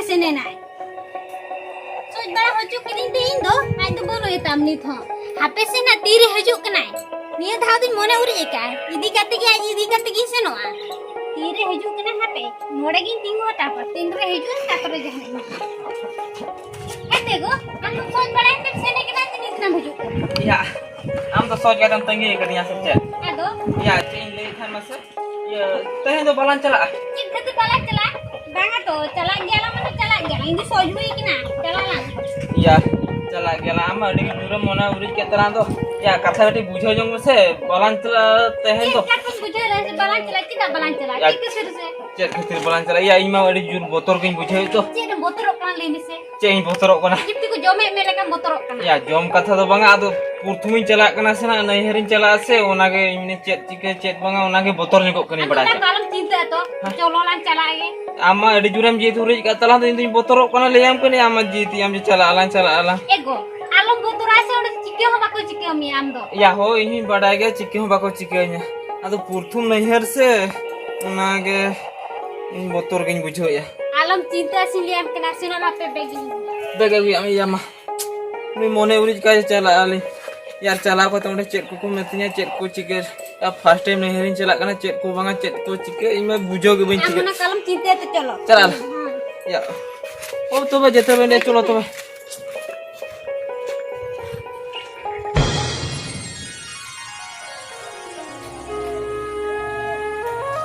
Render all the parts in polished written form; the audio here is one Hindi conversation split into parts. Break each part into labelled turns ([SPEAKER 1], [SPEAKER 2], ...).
[SPEAKER 1] सेने नाय सोच बड़ा होचु किदिन ते इन दो आई तो बोलो ये तामनी थो हापे से ना तीरे हजू कनाय निया धाव दिन मोने उरी एका इदी काते के आज इदी काते की सेनोआ तीरे हजू कना हापे मोड़े गिन तिंगो तापर तीन रे हजू तापर जहने ए देखो हम तो सोच बड़ा ते सेने के ना तिन इतना हजू
[SPEAKER 2] या हम तो सोच गदम तंगी करिया सब चे
[SPEAKER 1] आदो
[SPEAKER 2] या चेन ले थान मसे ये तहे तो बालान चला
[SPEAKER 1] चित खते बाला चला बांगा तो चला गेला माने चला गेला इंदी सोच हुई कि ना चला ला
[SPEAKER 2] या चला गेला हम अडी दूर मोना उरी के तरह तो या कथा बेटी बुझो जंग से बालान चला तहे तो
[SPEAKER 1] कट बुझे रहे से बाला चला किदा बाला चला के सिर से
[SPEAKER 2] चेक खातिर बालान चला या इमा अडी जुर बोतर कहीं बुझे तो
[SPEAKER 1] चेन बोतरो कान लेनी से
[SPEAKER 2] चेन बोतर कोना
[SPEAKER 1] जिप्ती को जमे में लगा बोतरो कान
[SPEAKER 2] या जम कथा तो बांगा आदो पुरथुमी चला कना से ना नहीं हरिन चला से ओनागे इमने चेक चिके चेक बांगा ओनागे बोतर निको कनी बड़ा
[SPEAKER 1] ना कालम चिंता तो चलो लान चला गे
[SPEAKER 2] आमा अडी जुरम जी थुरी का तला तो इंदी बोतर कोना ले आम कनी आमा जीती आम चला आला
[SPEAKER 1] एगो आलम बोतरा से ओडे चिके हो बाको चिके मी आम दो
[SPEAKER 2] या हो इही बड़ा गे चिके हो बाको चिके nya आदो पुरथुम नैहर से ओनागे इन बोतर कहीं बुझो या
[SPEAKER 1] आलम चिंता से लियाम कना सेना लापे बेगी
[SPEAKER 2] बेगे आमी यामा मी मोने उरी का चला आले यार चला को तोंडे चेक को मेतिया चेक को चिके या फर्स्ट टाइम नहीं हरिन चला कना चेक को बांगा चेक को चिके इमे बुझो के बिन चिके
[SPEAKER 1] हमना कलम चिंता तो चलो
[SPEAKER 2] चला या ओ तो जेते बेंडे चलो तो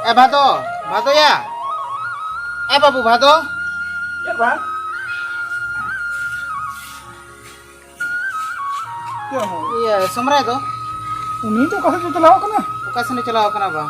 [SPEAKER 3] ए भादो भादो या ए बाबू भादो
[SPEAKER 4] क्या बा क्या हो
[SPEAKER 3] ये समराय दो
[SPEAKER 4] उन्हीं तो कहे तो चलाओ कना
[SPEAKER 3] ओका से चलाओ कना बा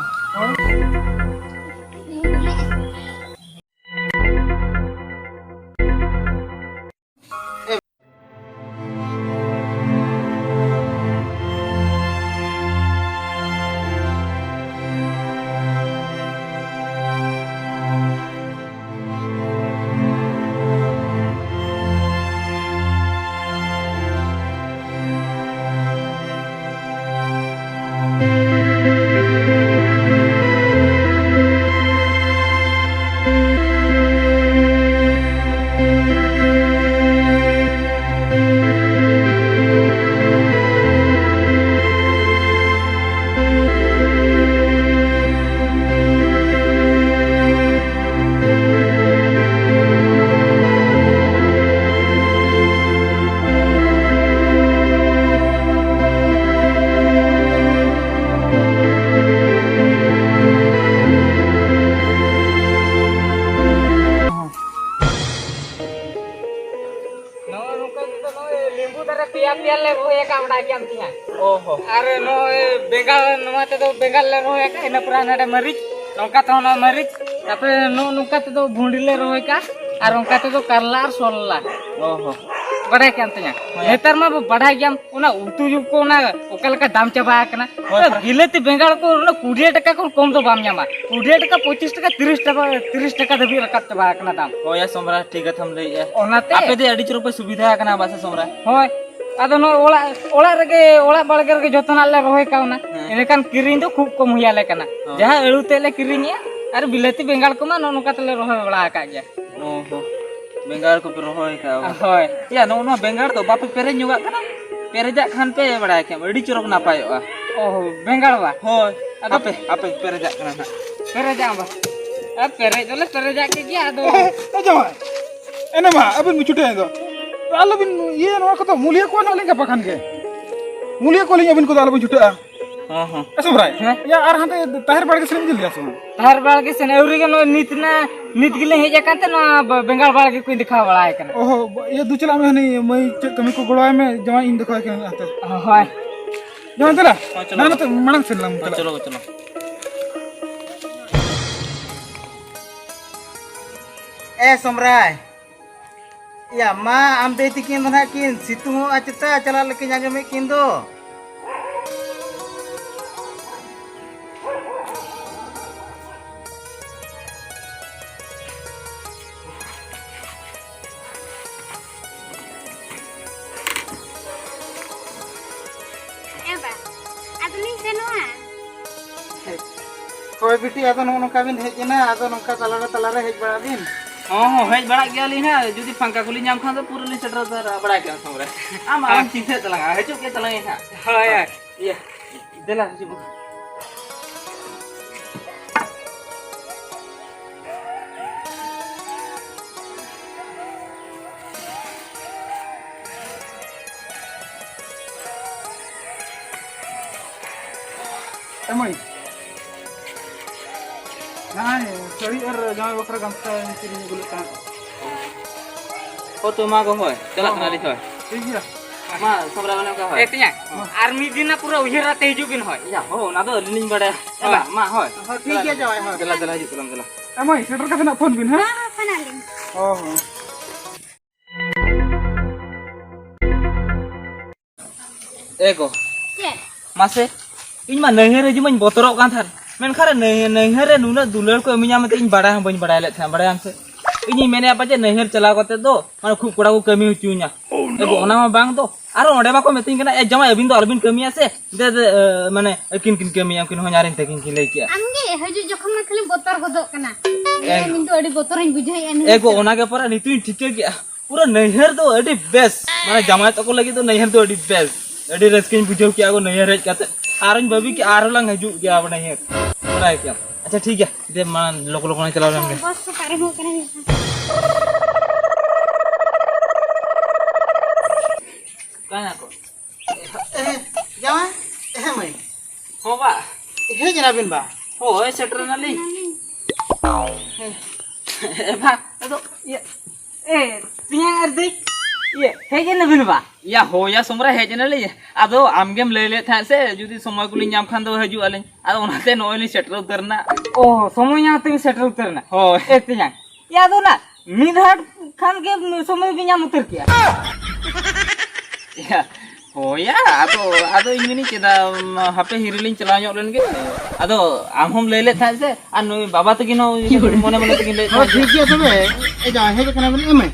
[SPEAKER 2] ओहो
[SPEAKER 5] अरे नो बेंगाल नमाते तो बेंगाल ले रोए का इन पुरा नडे मरीच नौका तो ना मरीच तापरे नो नुका तो भुंडी ले रोए का और उनका तो करला और सोलला
[SPEAKER 2] ओहो
[SPEAKER 5] बड़ा क्या अंतया नेतर में बढ़ा गया उना उतु जुग को ना ओकल का दाम चबा कना गिलेती बेंगाल को ना 20 टका को कम तो बाम ᱧᱟᱢᱟ 20 टका 25 टका 30 टका धबी रकत चबा कना दाम
[SPEAKER 2] होया समरा ठीक है हम ले
[SPEAKER 5] ओनाते
[SPEAKER 2] आपे दे अडी रुपए सुविधा कना बासा समरा
[SPEAKER 5] होय आदो नो ओला रगे ओला बाळगे रगे जतना ले रोय काउना एनेकान किरिन तो खूब कम हुयाले कना जहां एळुते ले किरिनिया अरे बिलाती बेंगाल को मा नोनका तले रोय बळा का गया
[SPEAKER 2] ओहो बेंगार को पे रोय का
[SPEAKER 5] होय
[SPEAKER 2] या नो बेंगार तो बापे पेरे नुगा कना पेरेजा खान पे बड़ा के अडी चरक नापायोआ
[SPEAKER 5] ओहो बेंगाल बा
[SPEAKER 2] होय आपे पेरेजा कना ना
[SPEAKER 5] पेरेजा बा अब पेरेजा के गया आदो
[SPEAKER 4] ए जमा एने मा अबिन मुचुटे दो आलो बिन ये नो को तो मूल्य को ना लेंगे पखान के मूल्य को लेंगे अबिन को आलो बिन छुटा
[SPEAKER 2] हां हां
[SPEAKER 4] ऐसा बराय या आर हाते ताहर बाड़ के सेम दिल दिया सुन
[SPEAKER 5] ताहर बाळ के सने औरी के नो नित गिले हे जा काते नो बेंगाल बाळ के कोई दिखा बड़ा है कना
[SPEAKER 4] ओहो ये दुचला में नहीं मैं कमी को गोड़वा में जमा इन देखो के आते
[SPEAKER 5] होय
[SPEAKER 4] जमा चला ना ना तो मणंग चलम
[SPEAKER 2] चलो चलो
[SPEAKER 3] ए समराय या मा आम दे तिकिन ना किन सितु अचता चला लेके जागे में किन दो
[SPEAKER 1] एबा आदमी सेनोआ
[SPEAKER 3] कोई बिटी आदो नो का बिन हेजना आदो नका तला रे हेज बड़ा बिन
[SPEAKER 2] हाँ हेज बड़ा गया ली ना जुदी पंखा खुली नाम खान तो पूरा ली सेटर तर बड़ा गया समरे आम चिंता तलंगा हेजो के तलंगे ना
[SPEAKER 5] हां यार
[SPEAKER 2] ये देला हिजुब
[SPEAKER 4] Emang. Nah, sorry jangan bakar gamsa kiri gulut kan.
[SPEAKER 2] हो तो माँ को होय चला कना लिख होय
[SPEAKER 4] ठीक है.
[SPEAKER 2] माँ सबरा बने का होय
[SPEAKER 5] एतिया आर्मी दिना पूरा उहिराते हिजुबिन होय
[SPEAKER 2] या हो ना तो लिंग बड़े एबा माँ होय
[SPEAKER 3] ठीक है जाओ हां
[SPEAKER 2] चला चला हिजुब कलम चला
[SPEAKER 4] Emang, seter ka na phone bin ha?
[SPEAKER 1] हाँ फनालिन
[SPEAKER 4] Oh.
[SPEAKER 2] एको
[SPEAKER 1] चेक
[SPEAKER 2] मासे इन मा नहर जे मन बोतरो कान थार मेन खारे नहर नुना दुलर को मिया मते इन बड़ा हम बन बड़ा ले था बड़ा हमसे इन मेने apa जे नहर चला करते दो माने खूब कोड़ा को कमी हुचुnya एको ओना मा बांग दो आरो ओंडे बा को मेतिन कना ए जमा अबिन दो अरबिन कमी आसे दे माने किन किन कमी हम किन हो냐रिन तकिन किन ले किया
[SPEAKER 1] आमगे हजू जखन मा खाली बोतर गदो कना मिन तो अडी बोतर इन बुझाई एन
[SPEAKER 2] एको ओना के पर नितु ठीक किया पूरा नहर दो अडी बेस्ट माने जमा तो को लगी तो नहर दो अडी बेस्ट अडी रस्किन बुझो किया को नहर हेज काते आरन बबी के आरो लंग हजू गया अब नहर बड़ा क्या अच्छा ठीक है दे मान लोक लोक ने चलाओ हमके
[SPEAKER 1] बस तो पारे हो कना
[SPEAKER 2] काना को
[SPEAKER 3] जावा मैं
[SPEAKER 2] हो बा
[SPEAKER 3] हे जना बिन बा
[SPEAKER 2] हो ए सेटर नाली ए बा तो ये
[SPEAKER 5] ए तिया अर्दी ये हेजन बिन बा
[SPEAKER 2] या हो या समरा हेज नाली आदो आमगेम ले ले था से जुदी समय कुली नाम खान दो हजू आले आदो ओनाते नोली सेटर उतरना
[SPEAKER 5] ओ समय यहाँ तक सेटल उतरना
[SPEAKER 2] हो
[SPEAKER 5] एतिया या दो ना मिधाट खान के समय भी यहाँ उतर किया
[SPEAKER 2] या हो या आदो इमिनी चेदा हापे हिरिलिन चला ᱧᱚᱜ len ge आदो आम हम ले ले था से आ नुई बाबा तकिन मने मने तकिन ले
[SPEAKER 3] हां ठीक है तबे ए जा हे कना बिन एमे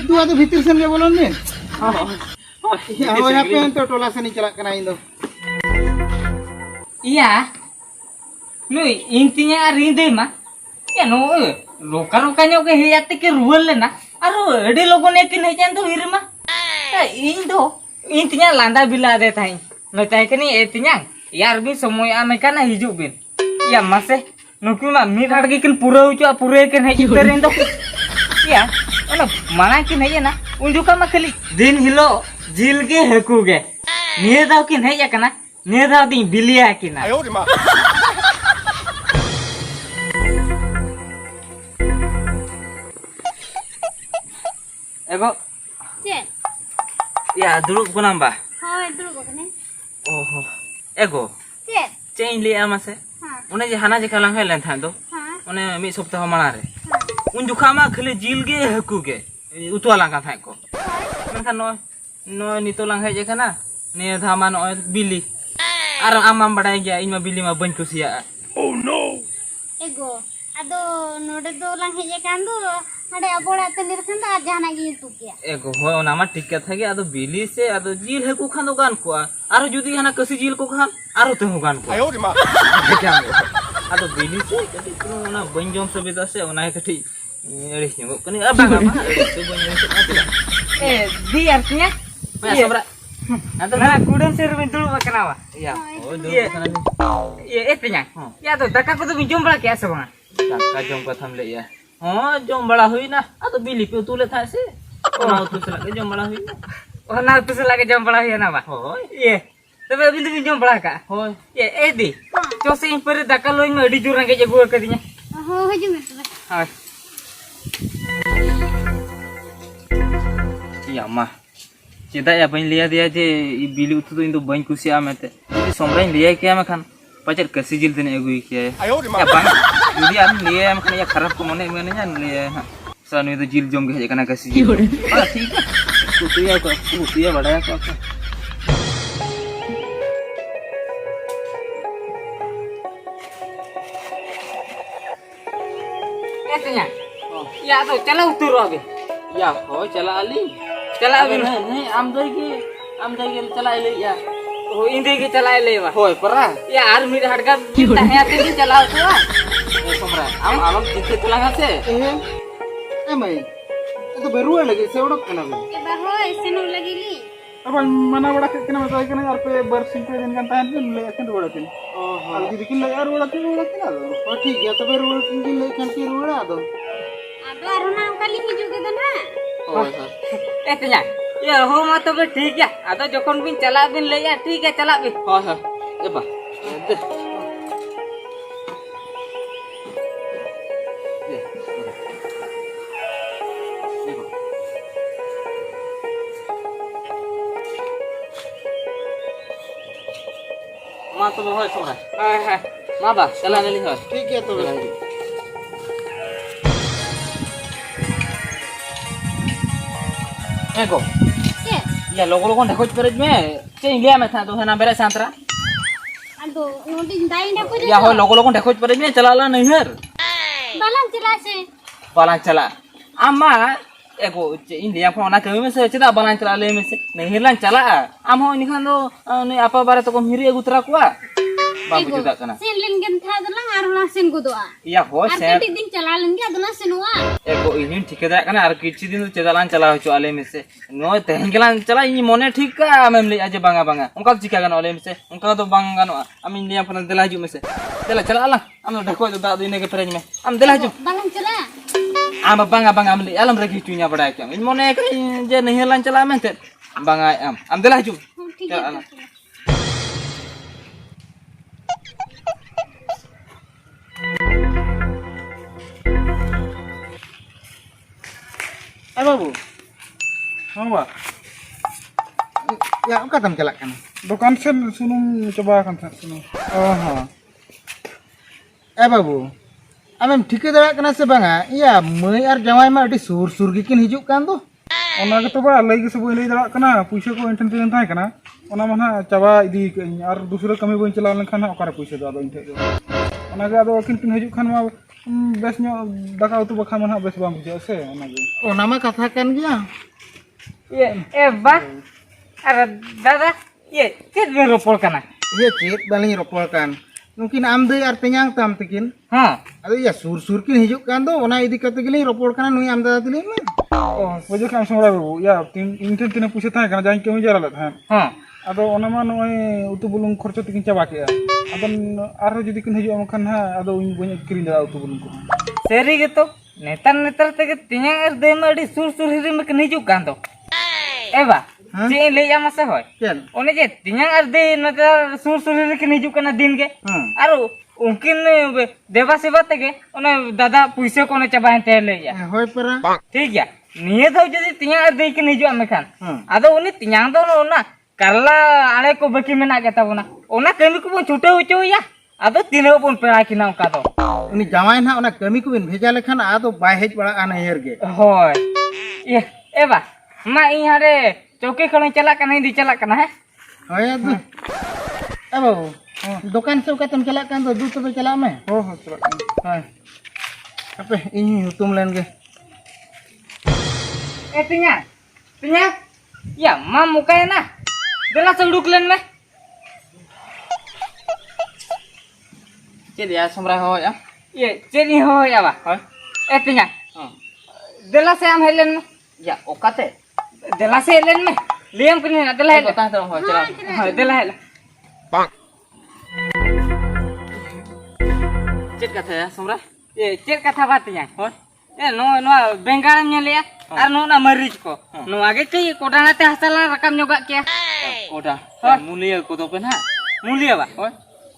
[SPEAKER 3] तू आदो भीतर से ले बोलन ने
[SPEAKER 2] हां
[SPEAKER 3] हां यहाँ पे तो टोला से नहीं चला कना इन दो
[SPEAKER 5] iya Nooyi intinya rinde mah ya no loka lokanya ke heyati ke ruwal le na aro ede logo ne kin hejan to hirma इन दो intinya landa bila de thai no tai kani etinya yar bi somoy ame kana hiju bin ya mase nuku ma mi thad gi kin pura uchu pura kin heju terin do ya ona mana kin heja na unjuka ma khali din hilo jil ge heku ge niye daw kin heja kana niye daw din bilia kina
[SPEAKER 2] ego
[SPEAKER 1] चेक
[SPEAKER 2] ya dulu kunam ba
[SPEAKER 1] हां दुर गकने
[SPEAKER 2] ओहो ego
[SPEAKER 1] चेक
[SPEAKER 2] चेन ले amase
[SPEAKER 1] हां
[SPEAKER 2] उन्हें जे हाना जे कलांग है लेन था दो
[SPEAKER 1] हां
[SPEAKER 2] उन्हें मी सप्ताह माना रे उन जुखा मा खले जिल गे हकु गे उतवा लांगा था को मेनखान नो नितो लांग है जे kana ने धामा नो बिली आर आमाम बडाय गया इमा बिली मा बन कुसिया
[SPEAKER 1] एगो आदो नोडे दो लांग हेजे कान दो अडे अबोड़ा ते निरखन दा जाना गी तू किया
[SPEAKER 2] एगो हो ओना मा ठीक था गे आदो बिली से आदो जिल हकु खान दो गान को आरो जुदी हाना कसी जिल को खान आरो ते हो गान को आदो बिली से कति को ओना बन जोम सुविधा से ओना कति एड़ी नो कनी अब मा तो बन से आतिला
[SPEAKER 5] di artinya
[SPEAKER 2] मैं सबरा
[SPEAKER 5] nanti nah kudun sirwin dulu makan apa
[SPEAKER 2] या हो दो
[SPEAKER 5] Iya.
[SPEAKER 2] kana
[SPEAKER 5] ya etinya ya tuh dakak aku tuh minjem balik ya semua
[SPEAKER 2] का जोम का थम ले या हां जोम बड़ा हुई ना आ तो बिली पे तुले था से ओना तो से लगे जोम बड़ा हुई ना
[SPEAKER 5] oh nah tuh lagi jam balik ya nama
[SPEAKER 2] हो
[SPEAKER 5] iya tapi abis itu minjem balik kak
[SPEAKER 2] हो
[SPEAKER 5] ya edi coba yang pernah dakak lo ini di jurang kayak gue katanya
[SPEAKER 1] हो हजू में तो
[SPEAKER 5] ah
[SPEAKER 2] या मा चेदा या बन लिया दिया जे ई बिली उतु तो इन तो बन कुसिया मेते यदि सोमराइन लिया क्या मैं खान पचर कसी जिल तने एगुई किया या बांग यदि आम लिया हम खान या खराब को मने मैंने जान लिया हां सानु तो जिल जोम के kana कसी जिल हां ठीक है कुतिया बड़ा को
[SPEAKER 5] etinya ya tuh cala utur abi
[SPEAKER 2] या हो चला अली
[SPEAKER 5] cala abi
[SPEAKER 2] नहीं आम दई के चला अली या
[SPEAKER 5] oh ini ke cala ele mah
[SPEAKER 2] होय परा
[SPEAKER 5] ya army harga kita hati di cala tuh
[SPEAKER 2] ए सोमरा आम आम किथे तुला से
[SPEAKER 3] Emai. Itu baru lagi seorang kenapa?
[SPEAKER 1] ए बा होय सेनु लगीली
[SPEAKER 4] अब मना बड़ा के ना बताई के यार पे बरसिंग पे दिन kan tahan pun le akan bड़ा tin
[SPEAKER 3] Oh,
[SPEAKER 4] al di bikin le यार बड़ा tin ado
[SPEAKER 3] oh ठीक है तो baru tinggi lagi kan kiri ada.
[SPEAKER 1] आदो अरुणा कली हिजु के दना
[SPEAKER 2] ᱦᱳᱭ ᱦᱳᱭ
[SPEAKER 5] ए तया ये हो मा तबे ठीक है आदो जखन बिन चला बिन ले या ठीक है चला बिन
[SPEAKER 2] ᱦᱳᱭ ᱦᱳᱭ ᱮ ᱵᱟ ᱫᱮ मा तो होय सोरा
[SPEAKER 5] हां हां
[SPEAKER 2] मा बा चला नेली होय
[SPEAKER 3] ठीक है तो
[SPEAKER 2] एको
[SPEAKER 1] के
[SPEAKER 2] या लोगो लोगो देखो परज में चे इंडिया में था तो है ना बेरे सांतरा
[SPEAKER 1] आदो नोडी दाई ना को
[SPEAKER 2] या हो लोगो लोगो देखो परज में चला ला नहीं हर
[SPEAKER 1] बालन चला से
[SPEAKER 2] बाला चला आमा एको इंडिया फोन ना कमी में से चदा बाला चला ले में से नहीं हिरलान चला आम हो निखान दो ने आपा बारे तो कम हिरी अगुतरा कुआ बाबू जुदा कना
[SPEAKER 1] सेन लिन गेन था दला अरुणा सेन को दोआ
[SPEAKER 2] या हो
[SPEAKER 1] आर
[SPEAKER 2] से
[SPEAKER 1] कटी दिन चला लेंगे अदना सेनुआ
[SPEAKER 2] एको इन ठिकेदार कना आर किछि दिन चेदालान चला होचो आले में से नो तेहन गेलान चला इ मने ठीक का आमेम ले आजे बांगा बांगा उनका चिका गनो आले में से उनका तो बांगा गनो आम इंडिया फोन देला हजू में से देला चला आला आम ढको दो दा दिन के फ्रेज में आम देला हजू
[SPEAKER 1] बालन चला
[SPEAKER 2] आम बांगा बांगा आम ले आलम रखी चुनिया बड़ा के इन मने के जे नहीं हलान चला में ते बांगा आम देला हजू
[SPEAKER 1] ठीक
[SPEAKER 2] चला
[SPEAKER 1] है
[SPEAKER 2] आला
[SPEAKER 3] Eh babu,
[SPEAKER 4] हां बा
[SPEAKER 3] ya engkau tam celak kan?
[SPEAKER 4] दुकान से सुनुम coba kan sunum
[SPEAKER 3] Oh, हाँ. Babu, amem ठिकेदार कना से बांगा या मई और जवाई में अड़ी सुर सुर गिकिन हिजुक कान दो
[SPEAKER 4] ओना के तो बा लई के सब लई दड़ा कना पैसा को इंटन तेन थाय कना ओना माना चाबा इदी और दूसरा कमी बन चला लेखन ओकारे पैसा दो आदो इनते ओना के आदो किन किन हिजुक खान मा बेस नो दाका उतु बखा माना बेस बाम बुझे से ओना के
[SPEAKER 3] Oh, nama kata kan dia.
[SPEAKER 5] ये ए बा अरे दादा ये कित बे रोपड़ कना
[SPEAKER 3] Iya cip, baling ropol kan. Mungkin amde artinya tam tikin.
[SPEAKER 5] हां
[SPEAKER 3] Ado ya sur sur kin hijuk kan do, ona idi kata gini ropol kan nui amda tili men.
[SPEAKER 4] ओ वजह का समरा बाबू या तीन इंटन तेन पैसा थाय कना जाई के जरा लत हां
[SPEAKER 5] हां
[SPEAKER 4] आदो ओना मा नय उतु बुलुंग खर्च तिकिन चाबा के आदो आरो जदी किन हिजु अमखान हा आदो इन बन किरिन दड़ा उतु बुलुंग को
[SPEAKER 5] सेरी के तो नेतर नेतर तक तिया दे मडी सुर सुर हिरी में कनी कान तो ए बा जे ले या मसे होय
[SPEAKER 3] Ken.
[SPEAKER 5] ओने जे तिया दे नेतर सुर सुर हिरी कनी कना दिन के आरो उनकिन देवा सेवा तके ओने दादा पैसे कोने चबाइन ते ले या
[SPEAKER 3] Hoi pera.
[SPEAKER 5] ठीक है निये दो जदी तिया दे के निजु अमखान आदो उनी तिया दो ना करला आले को बकी मेना के ताबोना ओना कमी को छुटे होचो या आदो तिनो पन पेड़ा किना का दो
[SPEAKER 3] Ini jamain ha ona kami ku bin bheja lekhan ado bai hej bada ana herge.
[SPEAKER 5] होय ये ए बा मा इहा रे चौकी खणे चला कना दी चला कना है
[SPEAKER 3] Hoi adu. Babu, dukan se ukatam celak kan do du to celak me.
[SPEAKER 4] हो हो चला
[SPEAKER 3] Hoi. Apa ini hutum len ge.
[SPEAKER 5] ए तिया या मा मुकाय ना देला संडुक लेन में
[SPEAKER 2] चल या समरा हो या
[SPEAKER 5] ये चेनी हो या बा ए तिया देला से हम हेलेन में
[SPEAKER 2] या ओकाते
[SPEAKER 5] देला से हेलेन में लियम कनी ना देला हेला
[SPEAKER 2] बता तो हो चला
[SPEAKER 5] हां देला हेला
[SPEAKER 2] चेक कथा या समरा
[SPEAKER 5] ये चेक कथा बात या हो ए नो नो बेंगाल नेलिया आर नो ना मरीज को नो आगे कई कोडाना ते हसला रकम जोगा के
[SPEAKER 2] ओटा मुलिया को तो पे ना
[SPEAKER 5] मूल्य बा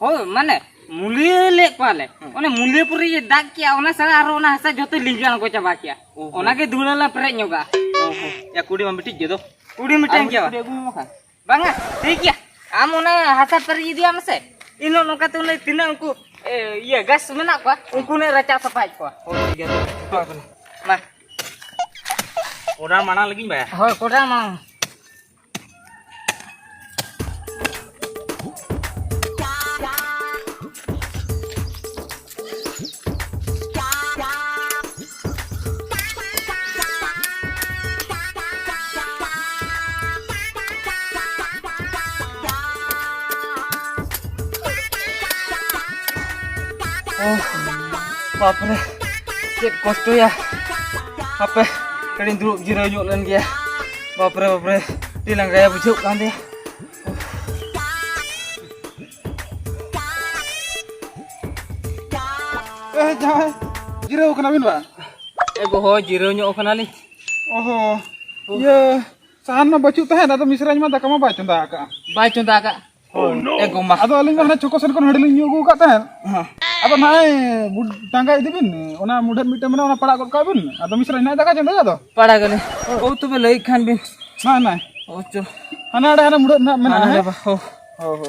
[SPEAKER 5] हो माने मूल्य ले पाले ओने मूल्य पुरी ये दाग किया ओना सारा आरो ओना हसा जतो लिंजान को चबा किया ओना के दुलला प्रे जोगा
[SPEAKER 2] ओहो या कुड़ी में मिटी जे दो
[SPEAKER 5] कुड़ी मिटान किया
[SPEAKER 2] कुड़ी अगु मखा
[SPEAKER 5] बांगा ठीक है आम ओना हसा पर दिया मसे इनो नोका तो ने तिना उनको ये गस मेना को उनको ने रचा सफाई को
[SPEAKER 2] हो ठीक है
[SPEAKER 5] मा
[SPEAKER 2] ओरा माना लगी बा
[SPEAKER 5] हो कोडा मा
[SPEAKER 2] बाप रे चेक कष्ट या apa kalian duduk jirau nyok lan dia bapre di langgaya bujuk kan dia
[SPEAKER 4] Jangan jirau kena bin, Pak.
[SPEAKER 2] boho jirau nyok kan ali
[SPEAKER 4] Oh. Ya, sahan mah baju teh atau misranya mah tak mah baju tak kak.
[SPEAKER 2] baik contoh kak mah
[SPEAKER 4] Atau aling kan cokosan kan hadirin nyugu kak teh. Apa nae tangga itu bin, ona mudah mita mana ona parak kak bin, atau misranya tak contoh ya tuh.
[SPEAKER 2] pada kali oh tuh belai kan bin
[SPEAKER 4] Nah.
[SPEAKER 2] oh cul
[SPEAKER 4] Ana mudah nak mana?
[SPEAKER 2] mana apa oh
[SPEAKER 4] Oh.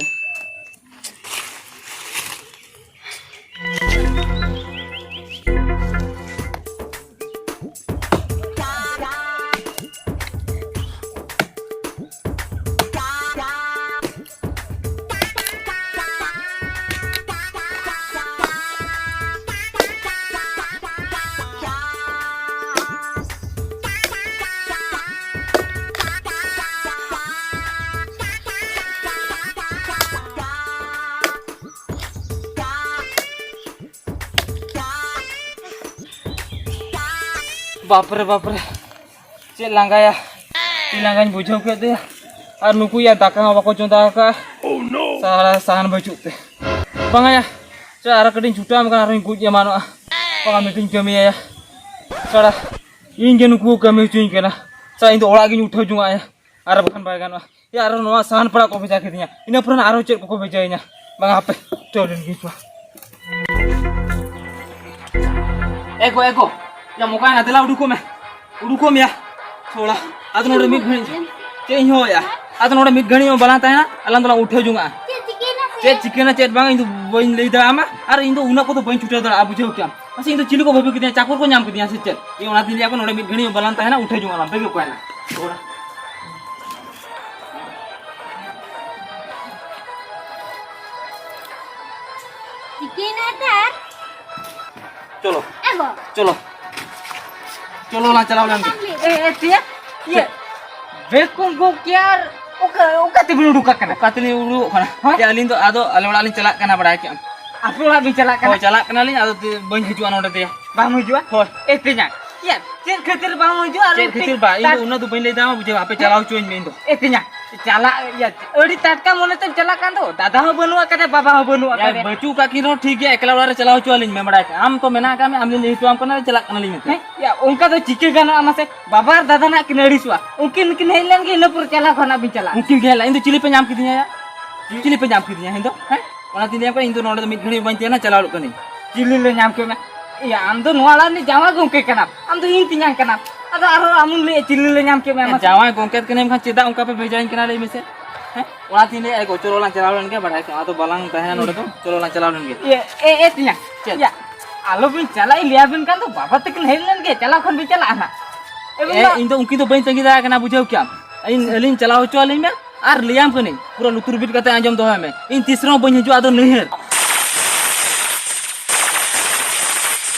[SPEAKER 2] बापरे चे लांगाया ती लांगाñ बुझाव के दे और नुकु या दाका बाको चोंदा का सारा साहन बचुत ते bangaya cara keding juta makan hari guj ya mano pangan meeting kami ya cara ingin nuku kami cuy kena saya itu orang ini udah juga ya arah bukan bagian ya arah noa sahan pada kau beja kitanya ini pernah arah cek kau bejanya bang apa coba gitu ego ya muka nanti lah udukom ya soalnya atau nore mid gani cek nyo ya atau nore mid gani yang balanta ya alam tulang udah juga cek chicken na cek bang itu boin leda ama ar itu unak ko to boin chuta da abu jauh kiam masih itu cilu ko babi kitanya cakur ko nyam kitanya secet ini nanti lihat ko nore mid gani yang balanta ya na udah juga alam bagi ko na ora
[SPEAKER 1] Chicken ada.
[SPEAKER 2] चलो lah चलाओ लंगे
[SPEAKER 5] Tia, ya, bekum go kiar, oka tiba duka kana.
[SPEAKER 2] katini ulu kana ya alin to ado alin celak kana pada kiam
[SPEAKER 5] Apa lah bicara
[SPEAKER 2] oh
[SPEAKER 5] kana?
[SPEAKER 2] celak kana lin ado boin hijuan orde dia
[SPEAKER 5] Bang Mujua? Tia, ya, cek ketir Bang Mujua.
[SPEAKER 2] cek kecil ba ini una tu boin leda ma buje ape celao cuin main to
[SPEAKER 5] Tia, cala ya, ori tatka mone tem cala kan to. Dada ho banua kada, baba ho banua
[SPEAKER 2] ya
[SPEAKER 5] kada.
[SPEAKER 2] बच्चू का किनो ठीक है एकला वाला चलाओ चुआलिन में बड़ा हम तो मेना का में हम नहीं तो हमको ना चला कना लिन
[SPEAKER 5] Ya, उनका तो चिके गाना amase baba ar dada na kinari sua. Mungkin hilang ke lepur cala khana bicara.
[SPEAKER 2] mungkin gela इन तो चिली पे नाम किदिया या चिली पे नाम किदिया हिंदो हैं ओना तिलिया को इन तो नोडे मिट घणी बंते ना चलाओ कनी
[SPEAKER 5] Cili le nyam ke na. Ya, am to nuala ni jama gongke kana. Am to in tinyang kana. Ada aro amun le cili le nyam ke me
[SPEAKER 2] जावा गोंकेत कने खान चेदा उनका पे भेजाइन कना ले मिसे हैं ओना तिलिया एगो चलोला चलाओ लन के बड़ा के आ तो बलांग तहना नोडे तो चलोला चलाओ लन के
[SPEAKER 5] Ya, tinyang. Ya, alo bin cala ilia bin kan to baba tekin hilang ke cala khon bicara ana.
[SPEAKER 2] इन तो उनकी तो बइन तंगी दा कना बुझाओ क्या इन अलिन चलाओ चुआलिन में आर लियाम कने पूरा लुतुर बिट कते आंजम दो में इन तीसरा बइन हिजु आदो नहर